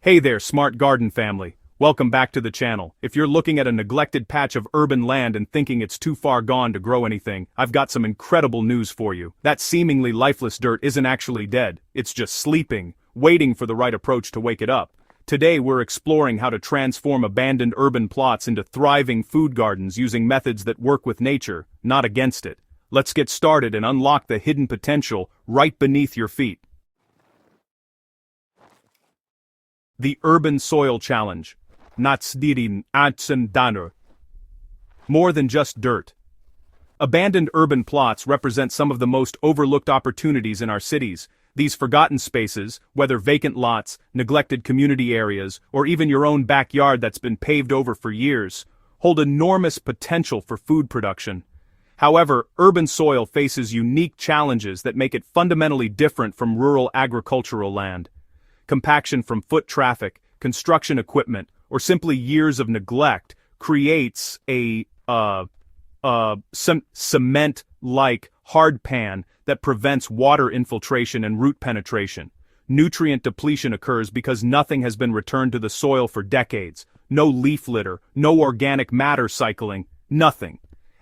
Hey there, smart garden family. Welcome back to the channel. If you're looking at a neglected patch of urban land and thinking it's too far gone to grow anything, I've got some incredible news for you. That seemingly lifeless dirt isn't actually dead. It's just sleeping, waiting for the right approach to wake it up. Today we're exploring how to transform abandoned urban plots into thriving food gardens using methods that work with nature, not against it. Let's get started and unlock the hidden potential right beneath your feet. The Urban Soil Challenge. More than just dirt. Abandoned urban plots represent some of the most overlooked opportunities in our cities. These forgotten spaces, whether vacant lots, neglected community areas, or even your own backyard that's been paved over for years, hold enormous potential for food production. However, urban soil faces unique challenges that make it fundamentally different from rural agricultural land. Compaction from foot traffic, construction equipment, or simply years of neglect creates a cement-like hardpan that prevents water infiltration and root penetration. Nutrient depletion occurs because nothing has been returned to the soil for decades. No leaf litter, no organic matter cycling, nothing.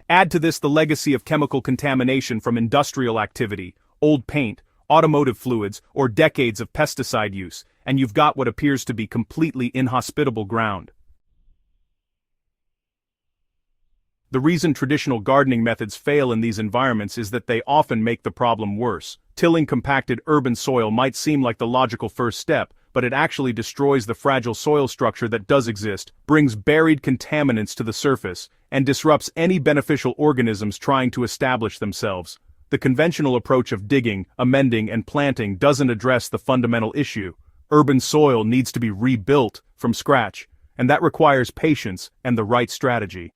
Add to this the legacy of chemical contamination from industrial activity, old paint, automotive fluids, or decades of pesticide use, and you've got what appears to be completely inhospitable ground. The reason traditional gardening methods fail in these environments is that they often make the problem worse. Tilling compacted urban soil might seem like the logical first step, but it actually destroys the fragile soil structure that does exist, brings buried contaminants to the surface, and disrupts any beneficial organisms trying to establish themselves. The conventional approach of digging, amending, and planting doesn't address the fundamental issue. Urban soil needs to be rebuilt from scratch, and that requires patience and the right strategy.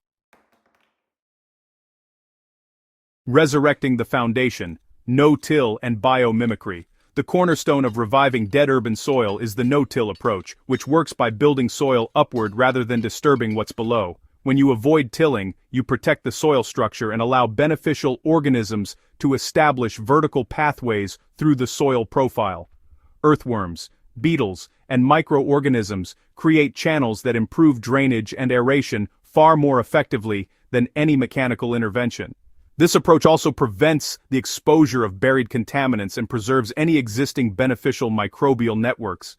Resurrecting the foundation, no-till and biomimicry. The cornerstone of reviving dead urban soil is the no-till approach, which works by building soil upward rather than disturbing what's below. When you avoid tilling, you protect the soil structure and allow beneficial organisms to establish vertical pathways through the soil profile. Earthworms, beetles, and microorganisms create channels that improve drainage and aeration far more effectively than any mechanical intervention. This approach also prevents the exposure of buried contaminants and preserves any existing beneficial microbial networks.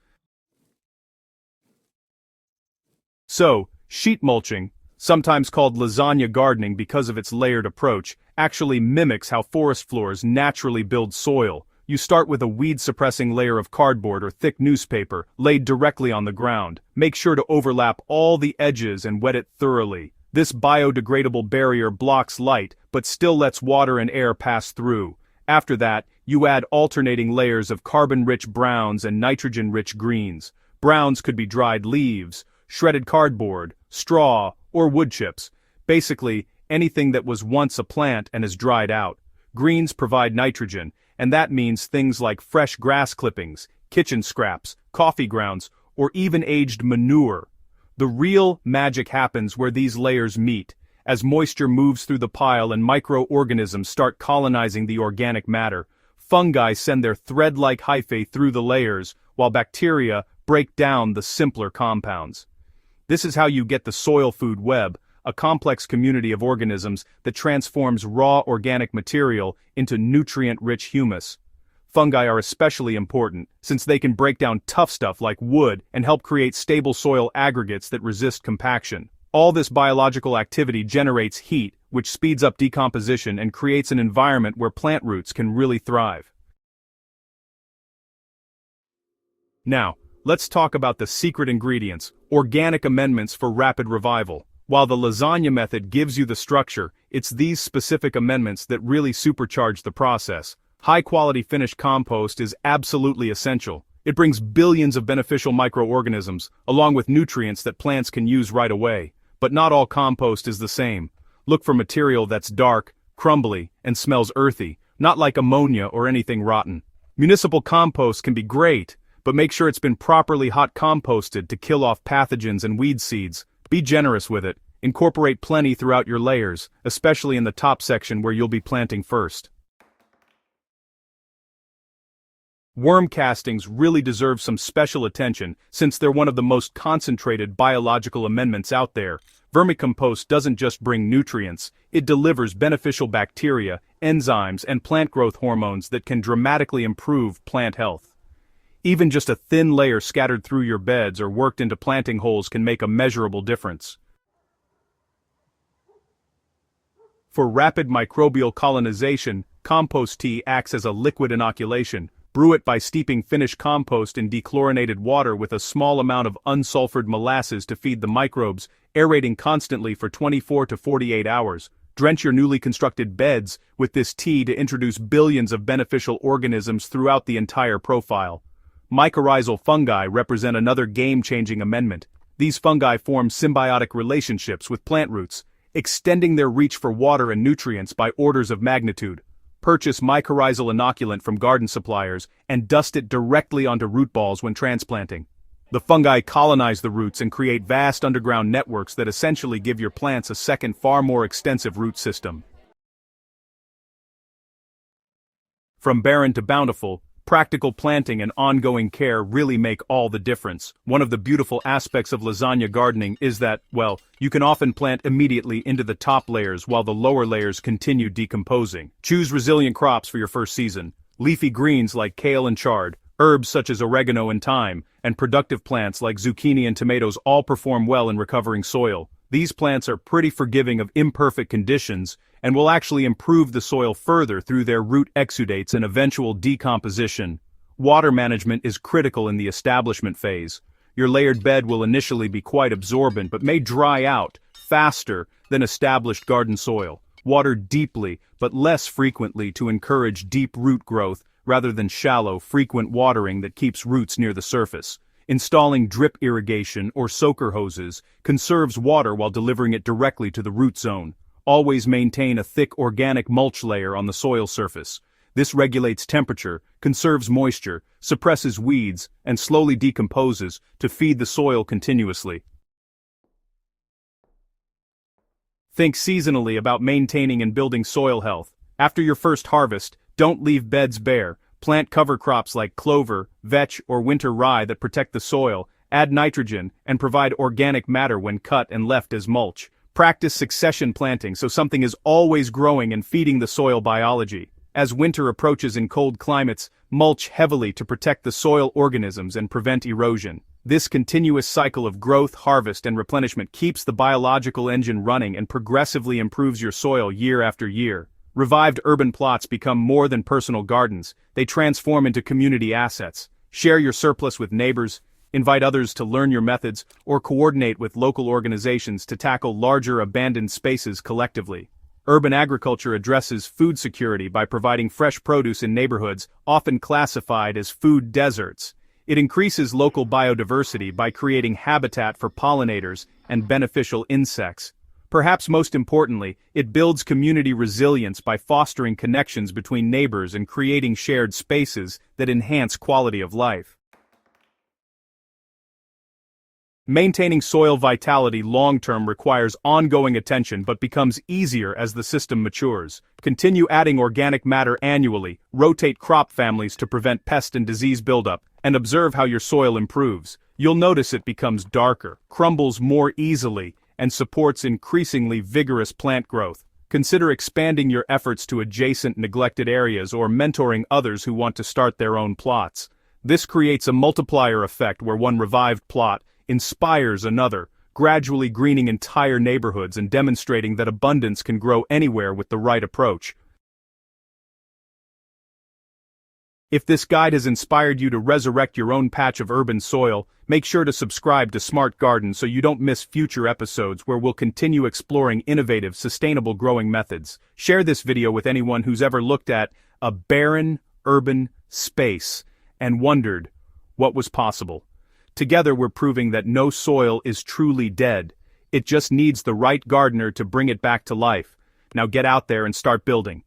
So, sheet mulching, sometimes called lasagna gardening because of its layered approach, actually mimics how forest floors naturally build soil. You start with a weed-suppressing layer of cardboard or thick newspaper laid directly on the ground. Make sure to overlap all the edges and wet it thoroughly. This biodegradable barrier blocks light, but still lets water and air pass through. After that, you add alternating layers of carbon-rich browns and nitrogen-rich greens. Browns could be dried leaves, shredded cardboard, straw, or wood chips. Basically, anything that was once a plant and is dried out. Greens provide nitrogen, and that means things like fresh grass clippings, kitchen scraps, coffee grounds, or even aged manure. The real magic happens where these layers meet, as moisture moves through the pile and microorganisms start colonizing the organic matter. Fungi send their thread-like hyphae through the layers, while bacteria break down the simpler compounds. This is how you get the soil food web, a complex community of organisms that transforms raw organic material into nutrient-rich humus. Fungi are especially important, since they can break down tough stuff like wood and help create stable soil aggregates that resist compaction. All this biological activity generates heat, which speeds up decomposition and creates an environment where plant roots can really thrive. Now, let's talk about the secret ingredients, organic amendments for rapid revival. While the lasagna method gives you the structure, it's these specific amendments that really supercharge the process. High-quality finished compost is absolutely essential. It brings billions of beneficial microorganisms, along with nutrients that plants can use right away. But not all compost is the same. Look for material that's dark, crumbly, and smells earthy, not like ammonia or anything rotten. Municipal compost can be great, but make sure it's been properly hot composted to kill off pathogens and weed seeds. Be generous with it. Incorporate plenty throughout your layers, especially in the top section where you'll be planting first. Worm castings really deserve some special attention since they're one of the most concentrated biological amendments out there. Vermicompost doesn't just bring nutrients, it delivers beneficial bacteria, enzymes, and plant growth hormones that can dramatically improve plant health. Even just a thin layer scattered through your beds or worked into planting holes can make a measurable difference. For rapid microbial colonization, compost tea acts as a liquid inoculation. Brew it by steeping finished compost in dechlorinated water with a small amount of unsulfured molasses to feed the microbes, aerating constantly for 24 to 48 hours. Drench your newly constructed beds with this tea to introduce billions of beneficial organisms throughout the entire profile. Mycorrhizal fungi represent another game-changing amendment. These fungi form symbiotic relationships with plant roots, extending their reach for water and nutrients by orders of magnitude. Purchase mycorrhizal inoculant from garden suppliers and dust it directly onto root balls when transplanting. The fungi colonize the roots and create vast underground networks that essentially give your plants a second, far more extensive root system. From barren to bountiful, practical planting and ongoing care really make all the difference. One of the beautiful aspects of lasagna gardening is that, well, you can often plant immediately into the top layers while the lower layers continue decomposing. Choose resilient crops for your first season. Leafy greens like kale and chard, herbs such as oregano and thyme, and productive plants like zucchini and tomatoes all perform well in recovering soil. These plants are pretty forgiving of imperfect conditions and will actually improve the soil further through their root exudates and eventual decomposition. Water management is critical in the establishment phase. Your layered bed will initially be quite absorbent but may dry out faster than established garden soil. Water deeply but less frequently to encourage deep root growth rather than shallow, frequent watering that keeps roots near the surface. Installing drip irrigation or soaker hoses conserves water while delivering it directly to the root zone. Always maintain a thick organic mulch layer on the soil surface. This regulates temperature, conserves moisture, suppresses weeds, and slowly decomposes to feed the soil continuously. Think seasonally about maintaining and building soil health. After your first harvest, don't leave beds bare. Plant cover crops like clover, vetch, or winter rye that protect the soil, add nitrogen, and provide organic matter when cut and left as mulch. Practice succession planting so something is always growing and feeding the soil biology. As winter approaches in cold climates, mulch heavily to protect the soil organisms and prevent erosion. This continuous cycle of growth, harvest, and replenishment keeps the biological engine running and progressively improves your soil year after year. Revived urban plots become more than personal gardens, they transform into community assets. Share your surplus with neighbors, invite others to learn your methods, or coordinate with local organizations to tackle larger abandoned spaces collectively. Urban agriculture addresses food security by providing fresh produce in neighborhoods, often classified as food deserts. It increases local biodiversity by creating habitat for pollinators and beneficial insects. Perhaps most importantly, it builds community resilience by fostering connections between neighbors and creating shared spaces that enhance quality of life. Maintaining soil vitality long-term requires ongoing attention but becomes easier as the system matures. Continue adding organic matter annually, rotate crop families to prevent pest and disease buildup, and observe how your soil improves. You'll notice it becomes darker, crumbles more easily, and supports increasingly vigorous plant growth. Consider expanding your efforts to adjacent neglected areas or mentoring others who want to start their own plots. This creates a multiplier effect where one revived plot inspires another, gradually greening entire neighborhoods and demonstrating that abundance can grow anywhere with the right approach. If this guide has inspired you to resurrect your own patch of urban soil, make sure to subscribe to Smart Garden so you don't miss future episodes where we'll continue exploring innovative, sustainable growing methods. Share this video with anyone who's ever looked at a barren, urban space and wondered what was possible. Together we're proving that no soil is truly dead. It just needs the right gardener to bring it back to life. Now get out there and start building.